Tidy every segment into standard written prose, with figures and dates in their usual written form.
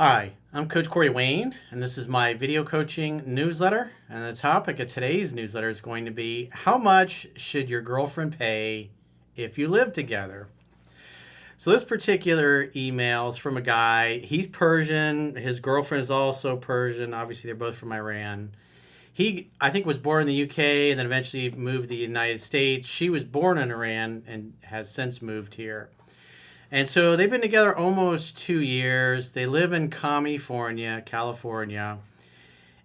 Hi, I'm Coach Corey Wayne, and this is my video coaching newsletter. And the topic of today's newsletter is going to be how much should your girlfriend pay if you live together? So, this particular email is from a guy. He's Persian. His girlfriend is also Persian. Obviously, they're both from Iran. He, I think, was born in the UK and then eventually moved to the United States. She was born in Iran and has since moved here. And so they've been together almost 2 years. They live in California.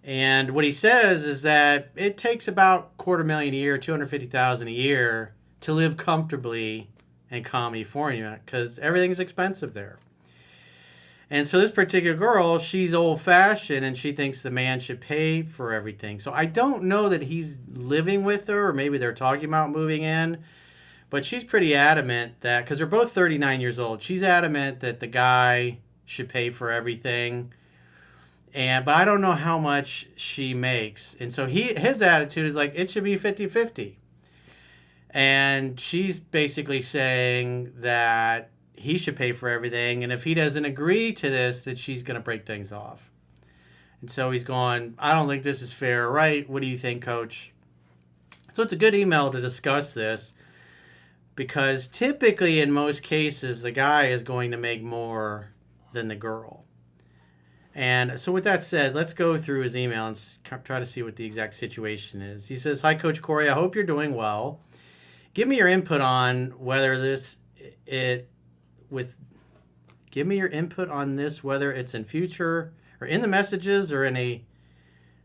And what he says is that it takes about $250,000 a year, $250,000 a year to live comfortably in California because everything's expensive there. And so this particular girl, she's old-fashioned and she thinks the man should pay for everything. So I don't know that he's living with her, or maybe they're talking about moving in. But she's pretty adamant that, because they're both 39 years old, she's adamant that the guy should pay for everything. But I don't know how much she makes. And so his attitude is like, it should be 50-50. And she's basically saying that he should pay for everything. And if he doesn't agree to this, that she's going to break things off. And so he's going, I don't think this is fair, right? What do you think, Coach? So it's a good email to discuss this. Because typically, in most cases, the guy is going to make more than the girl. And so with that said, let's go through his email and try to see what the exact situation is. He says, "Hi, Coach Corey. I hope you're doing well. Give me your input on whether it's in future or in the messages or in a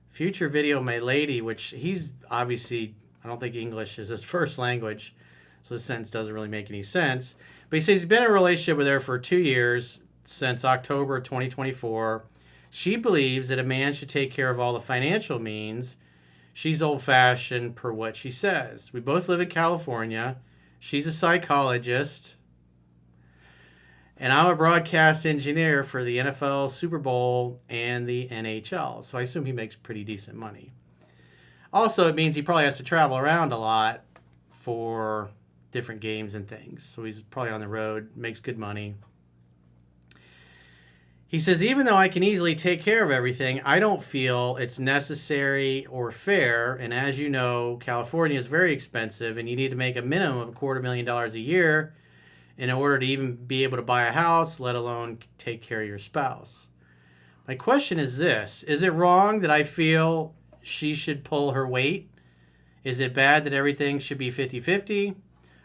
future video, my lady," which he's obviously, I don't think English is his first language. So the sentence doesn't really make any sense. But he says he's been in a relationship with her for 2 years, since October 2024. She believes that a man should take care of all the financial means. She's old-fashioned per what she says. We both live in California. She's a psychologist. And I'm a broadcast engineer for the NFL, Super Bowl, and the NHL. So I assume he makes pretty decent money. Also, it means he probably has to travel around a lot for different games and things. So he's probably on the road, makes good money. He says, even though I can easily take care of everything, I don't feel it's necessary or fair. And as you know, California is very expensive and you need to make a minimum of $250,000 a year in order to even be able to buy a house, let alone take care of your spouse. My question is this: is it wrong that I feel she should pull her weight? Is it bad that everything should be 50-50?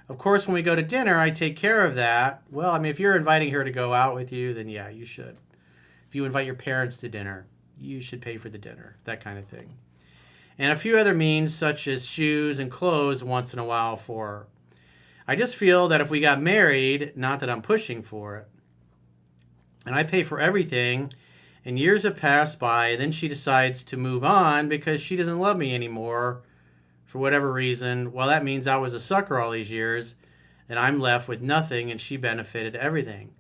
Of course, when we go to dinner, I take care of that. Well, I mean, if you're inviting her to go out with you, then yeah, you should. If you invite your parents to dinner, you should pay for the dinner, that kind of thing. And a few other means, such as shoes and clothes once in a while for her. I just feel that if we got married, not that I'm pushing for it, and I pay for everything, and years have passed by, and then she decides to move on because she doesn't love me anymore, for whatever reason, well, that means I was a sucker all these years, and I'm left with nothing, and she benefited everything.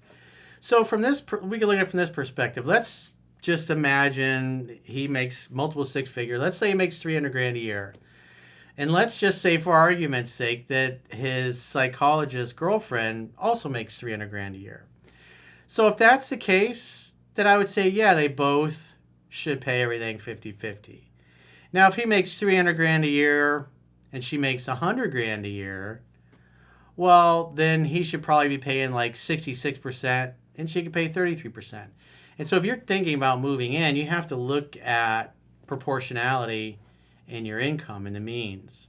So from this, we can look at it from this perspective. Let's just imagine he makes multiple six figures. Let's say he makes $300,000 a year. And let's just say, for argument's sake, that his psychologist girlfriend also makes $300,000 a year. So if that's the case, then I would say, yeah, they both should pay everything 50-50. Now, if he makes $300,000 a year and she makes $100,000 a year, well, then he should probably be paying like 66% and she could pay 33%. And so if you're thinking about moving in, you have to look at proportionality in your income and the means.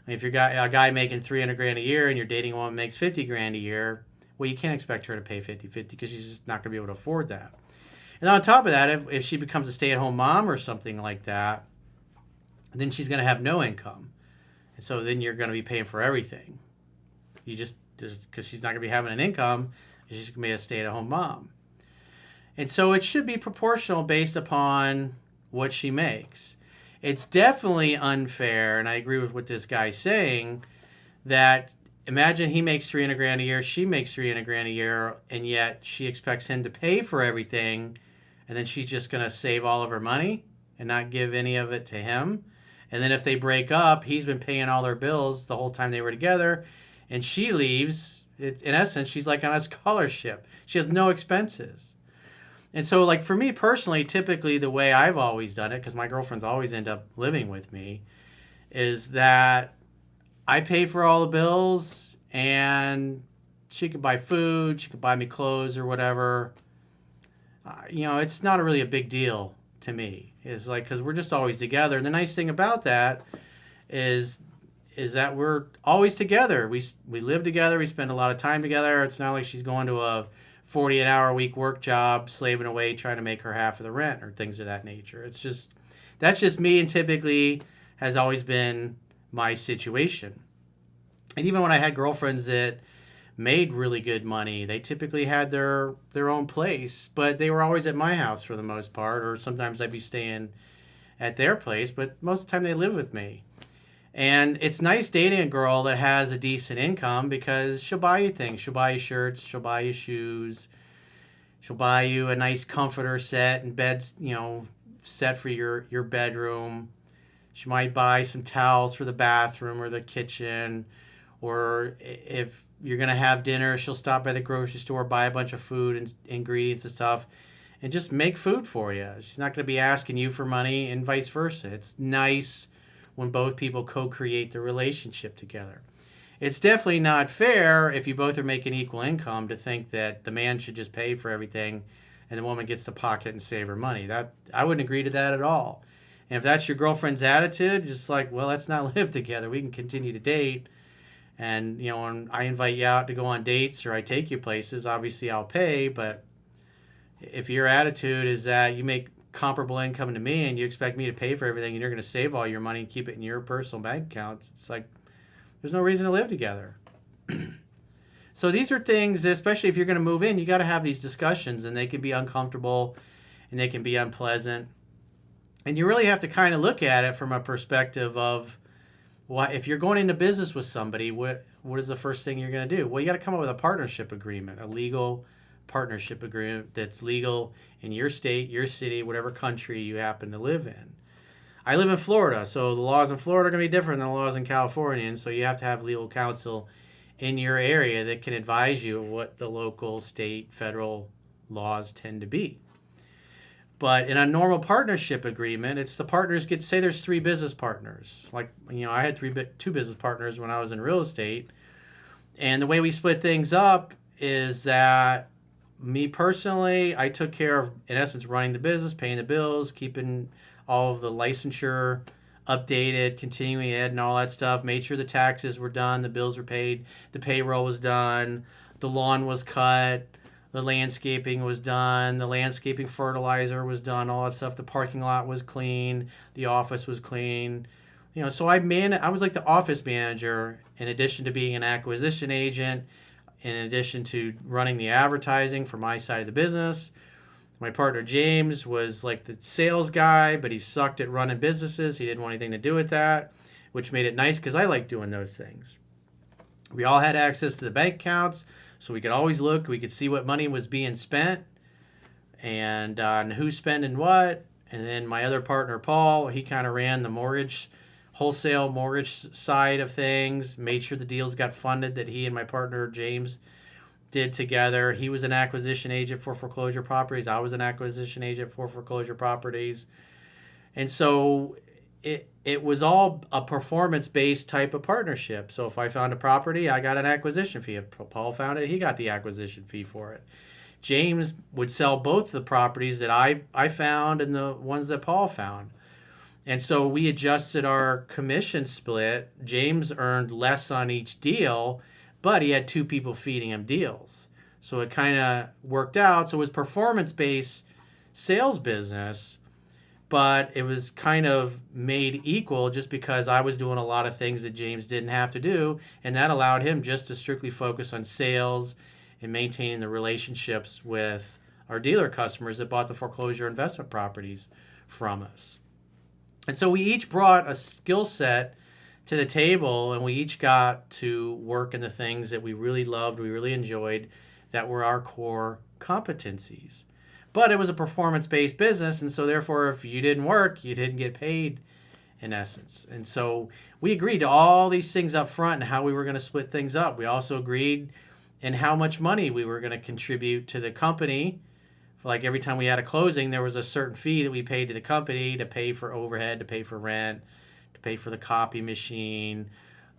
I mean, if you're a guy making $300,000 a year and you're dating a woman who makes $50,000 a year, well, you can't expect her to pay 50-50 because she's just not going to be able to afford that. And on top of that, if she becomes a stay-at-home mom or something like that, then she's going to have no income. And so then you're going to be paying for everything. Because she's not going to be having an income, she's going to be a stay-at-home mom. And so it should be proportional based upon what she makes. It's definitely unfair, and I agree with what this guy's saying, that imagine he makes $300,000 a year, she makes $300,000 a year, and yet she expects him to pay for everything, and then she's just going to save all of her money and not give any of it to him. And then if they break up, he's been paying all their bills the whole time they were together, and she leaves. In essence, she's like on a scholarship. She has no expenses. And so, like for me personally, typically the way I've always done it, because my girlfriend's always end up living with me, is that I pay for all the bills, and she could buy food, she could buy me clothes or whatever. It's not really a big deal to me. It's like because we're just always together. And the nice thing about that is that we're always together. We live together. We spend a lot of time together. It's not like she's going to a 48-hour a week work job, slaving away, trying to make her half of the rent or things of that nature. That's just me, and typically has always been my situation. And even when I had girlfriends that made really good money, they typically had their own place, but they were always at my house for the most part, or sometimes I'd be staying at their place, but most of the time they live with me. And it's nice dating a girl that has a decent income because she'll buy you things. She'll buy you shirts, she'll buy you shoes, she'll buy you a nice comforter set and beds, set for your bedroom. She might buy some towels for the bathroom or the kitchen, or if you're going to have dinner, she'll stop by the grocery store, buy a bunch of food and ingredients and stuff, and just make food for you. She's not going to be asking you for money and vice versa. It's nice when both people co-create the relationship together. It's definitely not fair if you both are making equal income to think that the man should just pay for everything and the woman gets to pocket and save her money. I wouldn't agree to that at all. And if that's your girlfriend's attitude, just like, well, let's not live together. We can continue to date. And, when I invite you out to go on dates or I take you places, obviously I'll pay. But if your attitude is that you make comparable income to me and you expect me to pay for everything and you're going to save all your money and keep it in your personal bank accounts, it's like there's no reason to live together. So these are things, especially if you're going to move in, you got to have these discussions, and they can be uncomfortable and they can be unpleasant. And you really have to kind of look at it from a perspective of, well, if you're going into business with somebody, what is the first thing you're going to do? Well, you got to come up with a partnership agreement, a legal partnership agreement that's legal in your state, your city, whatever country you happen to live in. I live in Florida, so the laws in Florida are going to be different than the laws in California, and so you have to have legal counsel in your area that can advise you of what the local, state, federal laws tend to be. But in a normal partnership agreement, it's the partners get, say there's 3 business partners. Like, I had 2 business partners when I was in real estate. And the way we split things up is that me personally, I took care of, in essence, running the business, paying the bills, keeping all of the licensure updated, continuing ed and all that stuff, made sure the taxes were done, the bills were paid, the payroll was done, the lawn was cut, the landscaping was done, the landscaping fertilizer was done, all that stuff. The parking lot was clean, the office was clean. So I was like the office manager in addition to being an acquisition agent, in addition to running the advertising for my side of the business. My partner James was like the sales guy, but he sucked at running businesses. He didn't want anything to do with that, which made it nice because I like doing those things. We all had access to the bank accounts, so we could always look. We could see what money was being spent and who's spending what. And then my other partner, Paul, he kind of ran the wholesale mortgage side of things, made sure the deals got funded that he and my partner, James, did together. He was an acquisition agent for foreclosure properties. I was an acquisition agent for foreclosure properties. And so it was all a performance-based type of partnership. So if I found a property, I got an acquisition fee. If Paul found it, he got the acquisition fee for it. James would sell both the properties that I found and the ones that Paul found. And so we adjusted our commission split. James earned less on each deal, but he had 2 people feeding him deals. So it kind of worked out. So it was performance-based sales business, but it was kind of made equal just because I was doing a lot of things that James didn't have to do, and that allowed him just to strictly focus on sales and maintaining the relationships with our dealer customers that bought the foreclosure investment properties from us. And so we each brought a skill set to the table, and we each got to work in the things that we really loved, we really enjoyed, that were our core competencies. But it was a performance-based business, and so therefore if you didn't work, you didn't get paid, in essence. And so we agreed to all these things up front and how we were going to split things up. We also agreed in how much money we were going to contribute to the company like every time we had a closing, there was a certain fee that we paid to the company to pay for overhead, to pay for rent, to pay for the copy machine,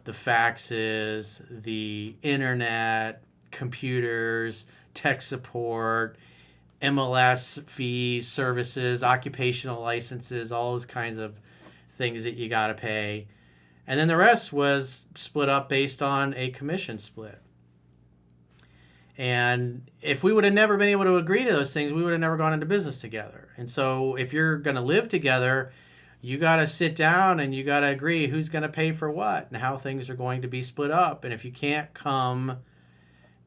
the faxes, the internet, computers, tech support, MLS fees, services, occupational licenses, all those kinds of things that you got to pay. And then the rest was split up based on a commission split. And if we would have never been able to agree to those things, we would have never gone into business together. And so if you're going to live together, you got to sit down and you got to agree who's going to pay for what and how things are going to be split up. And if you can't come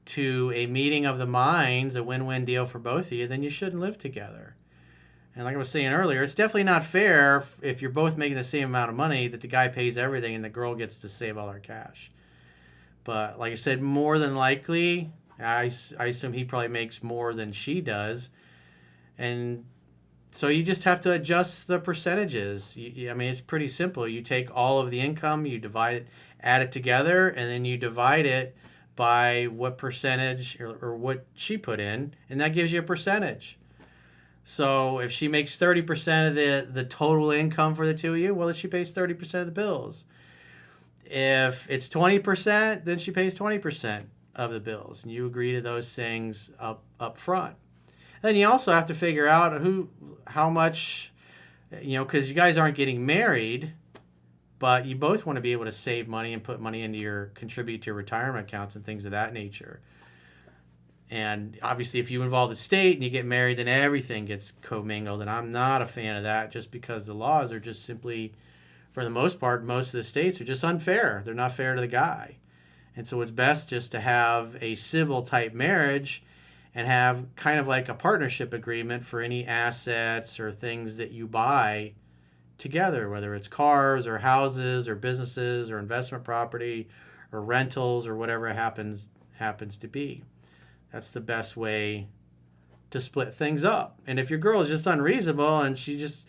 to a meeting of the minds, a win-win deal for both of you, then you shouldn't live together. And like I was saying earlier, it's definitely not fair if you're both making the same amount of money that the guy pays everything and the girl gets to save all her cash. But like I said, more than likely, I assume he probably makes more than she does. And so you just have to adjust the percentages. I mean, it's pretty simple. You take all of the income, you divide it, add it together, and then you divide it by what percentage or what she put in, and that gives you a percentage. So if she makes 30% of the total income for the two of you, well, she pays 30% of the bills. If it's 20%, then she pays 20% of the bills, and you agree to those things up front. Then you also have to figure out how much, because you guys aren't getting married, but you both want to be able to save money and put money into contribute to your retirement accounts and things of that nature. And obviously, if you involve the state and you get married, then everything gets commingled. And I'm not a fan of that, just because the laws are just simply, for the most part, most of the states are just unfair. They're not fair to the guy. And so it's best just to have a civil type marriage and have kind of like a partnership agreement for any assets or things that you buy together, whether it's cars or houses or businesses or investment property or rentals or whatever it happens to be. That's the best way to split things up. And if your girl is just unreasonable and she just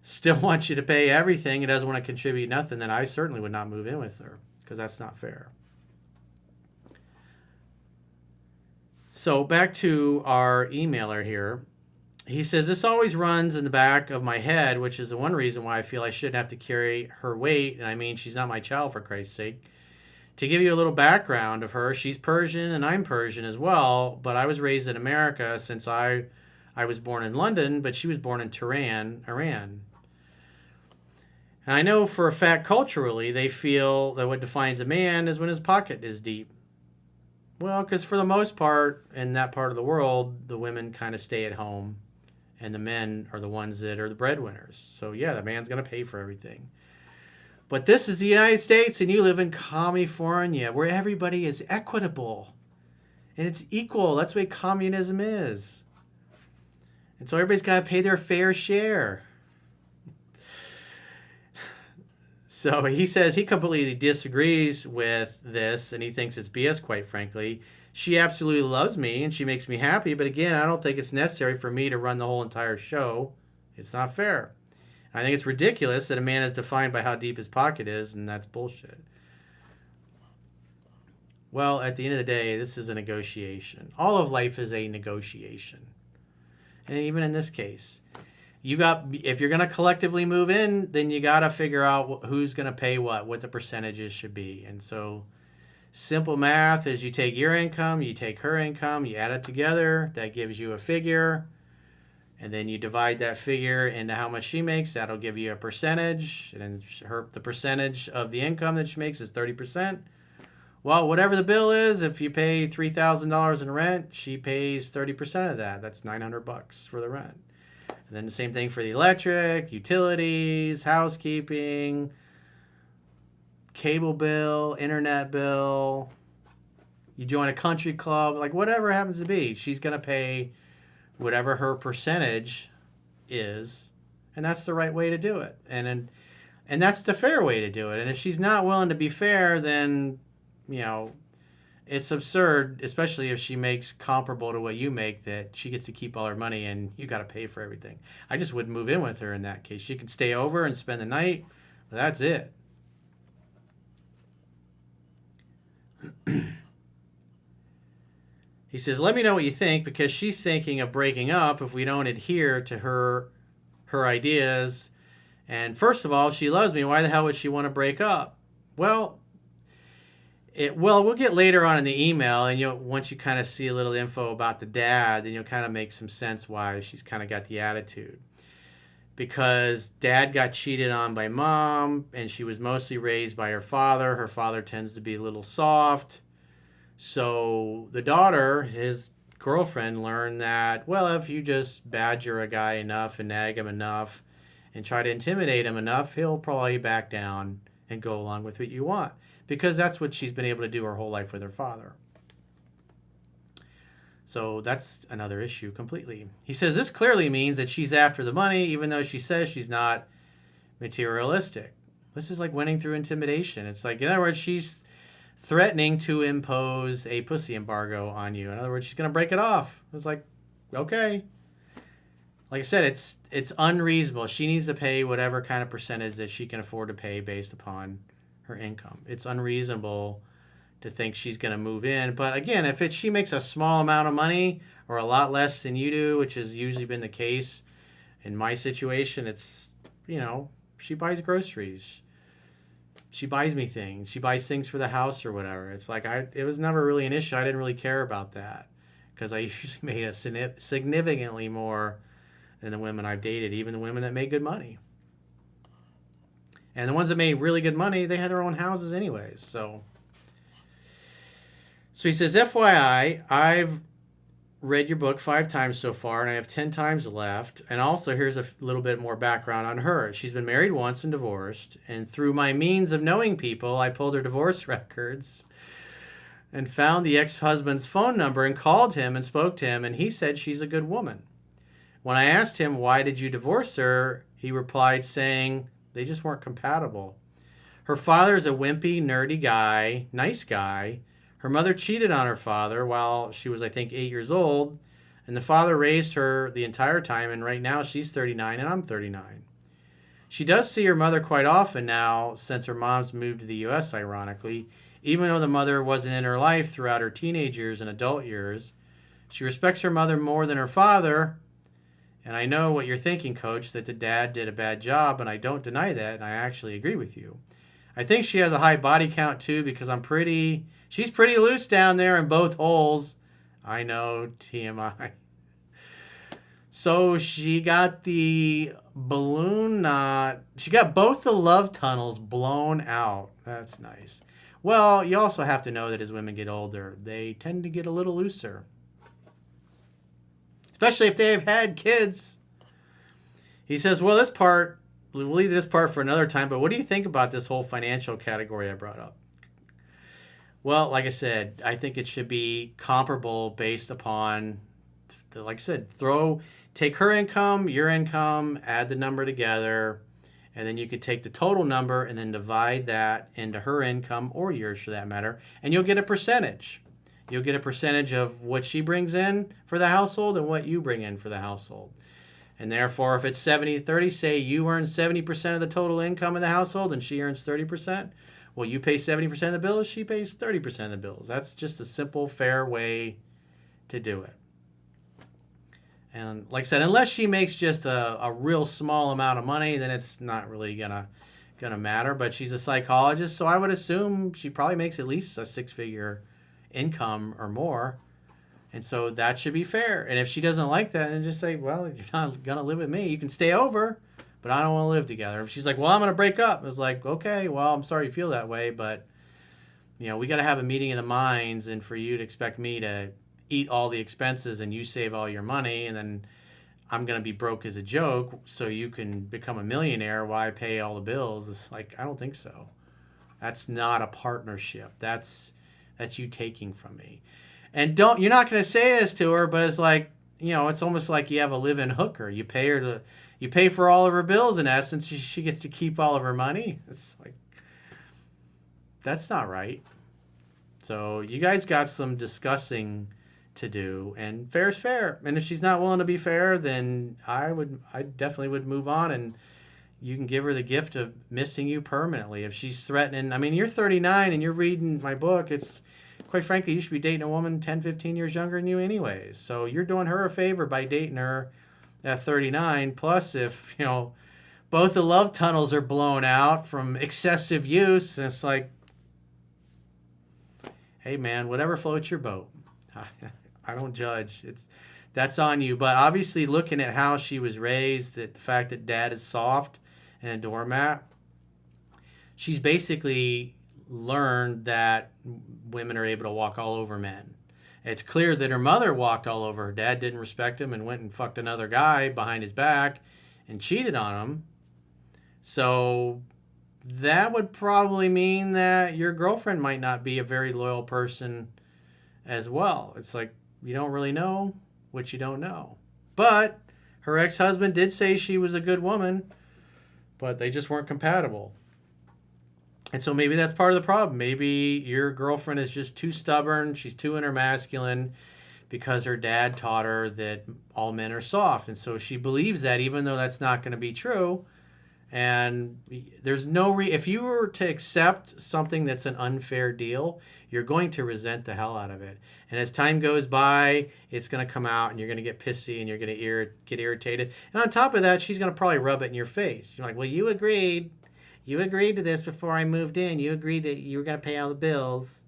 still wants you to pay everything and doesn't want to contribute nothing, then I certainly would not move in with her, because that's not fair. So back to our emailer here. He says, this always runs in the back of my head, which is the one reason why I feel I shouldn't have to carry her weight. And I mean, she's not my child, for Christ's sake. To give you a little background of her, she's Persian and I'm Persian as well, but I was raised in America since I was born in London, but she was born in Tehran, Iran. And I know for a fact culturally they feel that what defines a man is when his pocket is deep. Well, because for the most part in that part of the world, the women kind of stay at home and the men are the ones that are the breadwinners. So yeah, the man's going to pay for everything. But this is the United States, and you live in California, where everybody is equitable. And it's equal. That's the way communism is. And so everybody's got to pay their fair share. So he says he completely disagrees with this, and he thinks it's BS, quite frankly. She absolutely loves me, and she makes me happy. But again, I don't think it's necessary for me to run the whole entire show. It's not fair. I think it's ridiculous that a man is defined by how deep his pocket is, and that's bullshit. Well, at the end of the day, this is a negotiation. All of life is a negotiation. And even in this case, if you're going to collectively move in, then you got to figure out who's going to pay what the percentages should be. And so simple math is you take your income, you take her income, you add it together, that gives you a figure. And then you divide that figure into how much she makes. That'll give you a percentage. And then the percentage of the income that she makes is 30%. Well, whatever the bill is, if you pay $3,000 in rent, she pays 30% of that. That's $900 for the rent. And then the same thing for the electric, utilities, housekeeping, cable bill, internet bill. You join a country club, like whatever it happens to be, she's going to pay whatever her percentage is, and that's the right way to do it. And that's the fair way to do it. And if she's not willing to be fair, then, it's absurd, especially if she makes comparable to what you make, that she gets to keep all her money and you got to pay for everything. I just wouldn't move in with her in that case. She could stay over and spend the night, but that's it. He says, let me know what you think, because she's thinking of breaking up if we don't adhere to her ideas. And first of all, if she loves me, why the hell would she want to break up? Well, we'll get later on in the email, and once you kind of see a little info about the dad, then you'll kind of make some sense why she's kind of got the attitude. Because dad got cheated on by mom, and she was mostly raised by her father. Her father tends to be a little soft. So the daughter, his girlfriend, learned that, well, if you just badger a guy enough and nag him enough and try to intimidate him enough, he'll probably back down and go along with what you want. Because that's what she's been able to do her whole life with her father. So that's another issue completely. He says this clearly means that she's after the money, even though she says she's not materialistic. This is like winning through intimidation. It's like, in other words, she's threatening to impose a pussy embargo on you. In other words, she's going to break it off. It's like, okay. Like I said, it's unreasonable. She needs to pay whatever kind of percentage that she can afford to pay based upon her income. It's unreasonable to think she's going to move in. But again, if she makes a small amount of money or a lot less than you do, which has usually been the case in my situation, it's, she buys groceries. She buys me things. She buys things for the house or whatever. It's like, it was never really an issue. I didn't really care about that because I usually made significantly more than the women I've dated, even the women that made good money. And the ones that made really good money, they had their own houses anyways. So he says, FYI, I've read your book 5 times so far, and I have 10 times left. And also, here's a little bit more background on her. She's been married once and divorced. And through my means of knowing people, I pulled her divorce records and found the ex-husband's phone number and called him and spoke to him. And he said she's a good woman. When I asked him, why did you divorce her? He replied saying they just weren't compatible. Her father is a wimpy, nerdy guy, nice guy. Her mother cheated on her father while she was, I think, 8 years old, and the father raised her the entire time, and right now she's 39 and I'm 39. She does see her mother quite often now since her mom's moved to the U.S., ironically, even though the mother wasn't in her life throughout her teenage years and adult years. She respects her mother more than her father, and I know what you're thinking, Coach, that the dad did a bad job, and I don't deny that, and I actually agree with you. I think she has a high body count, too, because she's pretty loose down there in both holes. I know, TMI. So she got the balloon she got both the love tunnels blown out. That's nice. Well, you also have to know that as women get older, they tend to get a little looser. Especially if they've had kids. He says, well, we'll leave this part for another time, but what do you think about this whole financial category I brought up? Well, like I said, I think it should be comparable based upon, like I said, take her income, your income, add the number together, and then you could take the total number and then divide that into her income or yours for that matter, and you'll get a percentage. You'll get a percentage of what she brings in for the household and what you bring in for the household. And therefore, if it's 70-30, say you earn 70% of the total income in the household and she earns 30%, well, you pay 70% of the bills, she pays 30% of the bills. That's just a simple, fair way to do it. And like I said, unless she makes just a real small amount of money, then it's not really gonna matter. But she's a psychologist, so I would assume she probably makes at least a 6-figure income or more. And so that should be fair. And if she doesn't like that, then just say, well, you're not going to live with me. You can stay over, but I don't want to live together. If she's like, well, I'm going to break up. It's like, okay, well, I'm sorry you feel that way, but, we got to have a meeting of the minds, and for you to expect me to eat all the expenses and you save all your money, and then I'm going to be broke as a joke so you can become a millionaire while I pay all the bills. It's like, I don't think so. That's not a partnership. That's you taking from me. And you're not going to say this to her, but it's like, it's almost like you have a live-in hooker. You pay for all of her bills in essence. She gets to keep all of her money. It's like, that's not right. So you guys got some discussing to do, and fair's fair. And if she's not willing to be fair, then I definitely would move on, and you can give her the gift of missing you permanently. If she's threatening, you're 39 and you're reading my book, it's quite frankly, you should be dating a woman 10, 15 years younger than you anyways. So you're doing her a favor by dating her at 39. Plus, if, both the love tunnels are blown out from excessive use, and it's like, hey man, whatever floats your boat. I don't judge. That's on you. But obviously, looking at how she was raised, the fact that dad is soft and a doormat, she's basically learned that women are able to walk all over men. It's clear that her mother walked all over her dad, didn't respect him, and went and fucked another guy behind his back and cheated on him. So that would probably mean that your girlfriend might not be a very loyal person as well. It's like, you don't really know what you don't know. But her ex-husband did say she was a good woman, but they just weren't compatible. And so maybe that's part of the problem. Maybe your girlfriend is just too stubborn. She's too intermasculine because her dad taught her that all men are soft. And so she believes that, even though that's not going to be true. And there's no if you were to accept something that's an unfair deal, you're going to resent the hell out of it. And as time goes by, it's going to come out and you're going to get pissy and you're going to get irritated. And on top of that, she's going to probably rub it in your face. You're like, well, you agreed. You agreed to this before I moved in. You agreed that you were going to pay all the bills.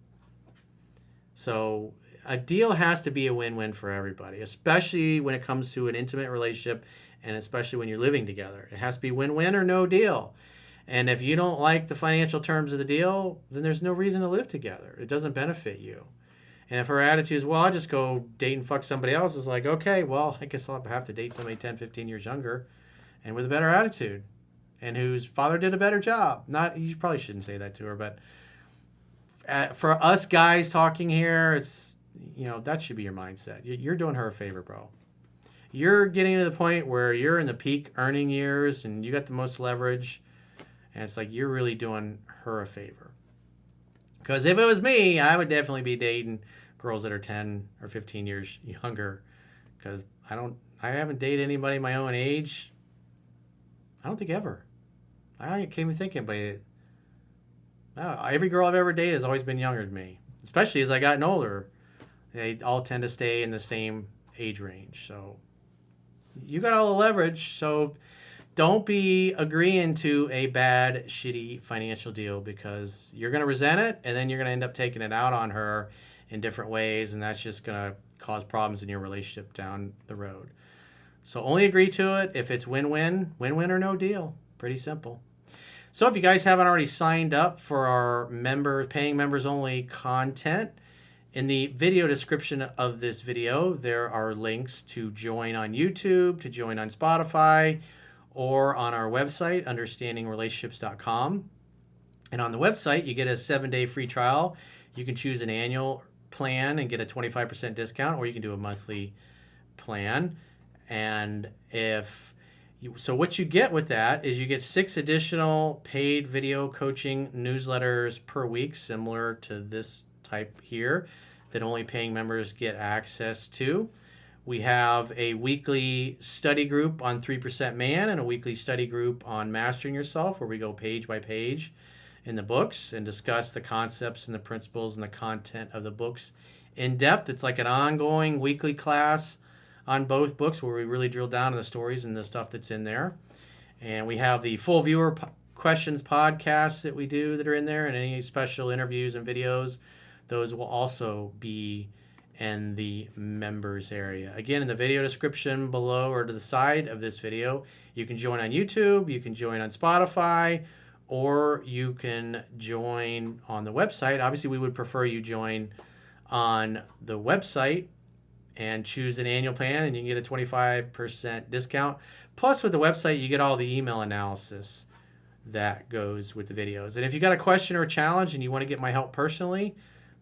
So a deal has to be a win-win for everybody, especially when it comes to an intimate relationship, and especially when you're living together. It has to be win-win or no deal. And if you don't like the financial terms of the deal, then there's no reason to live together. It doesn't benefit you. And if her attitude is, well, I'll just go date and fuck somebody else, it's like, okay, well, I guess I'll have to date somebody 10, 15 years younger and with a better attitude and whose father did a better job. You probably shouldn't say that to her, but for us guys talking here, it's, that should be your mindset. You're doing her a favor, bro. You're getting to the point where you're in the peak earning years and you got the most leverage, and it's like you're really doing her a favor. Because if it was me, I would definitely be dating girls that are 10 or 15 years younger, because I haven't dated anybody my own age. I don't think ever. I can't even think of anybody. Every girl I've ever dated has always been younger than me, especially as I gotten older. They all tend to stay in the same age range. So you got all the leverage. So don't be agreeing to a bad, shitty financial deal, because you're going to resent it, and then you're going to end up taking it out on her in different ways, and that's just going to cause problems in your relationship down the road. So only agree to it if it's win-win or no deal. Pretty simple. So if you guys haven't already signed up for our paying members only content, in the video description of this video, there are links to join on YouTube, to join on Spotify, or on our website, understandingrelationships.com. And on the website, you get a 7-day free trial. You can choose an annual plan and get a 25% discount, or you can do a monthly plan. And so what you get with that is you get 6 additional paid video coaching newsletters per week, similar to this type here, that only paying members get access to. We have a weekly study group on 3% Man and a weekly study group on Mastering Yourself, where we go page by page in the books and discuss the concepts and the principles and the content of the books in depth. It's like an ongoing weekly class on both books where we really drill down on the stories and the stuff that's in there. And we have the full viewer questions podcasts that we do that are in there, and any special interviews and videos. Those will also be in the members area. Again, in the video description below or to the side of this video, you can join on YouTube, you can join on Spotify, or you can join on the website. Obviously, we would prefer you join on the website and choose an annual plan, and you can get a 25% discount. Plus, with the website, you get all the email analysis that goes with the videos. And if you got a question or a challenge and you want to get my help personally,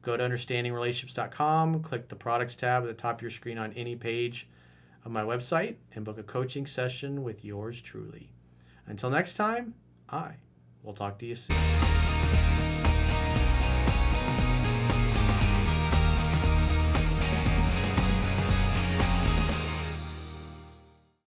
go to understandingrelationships.com, click the products tab at the top of your screen on any page of my website, and book a coaching session with yours truly. Until next time, I will talk to you soon.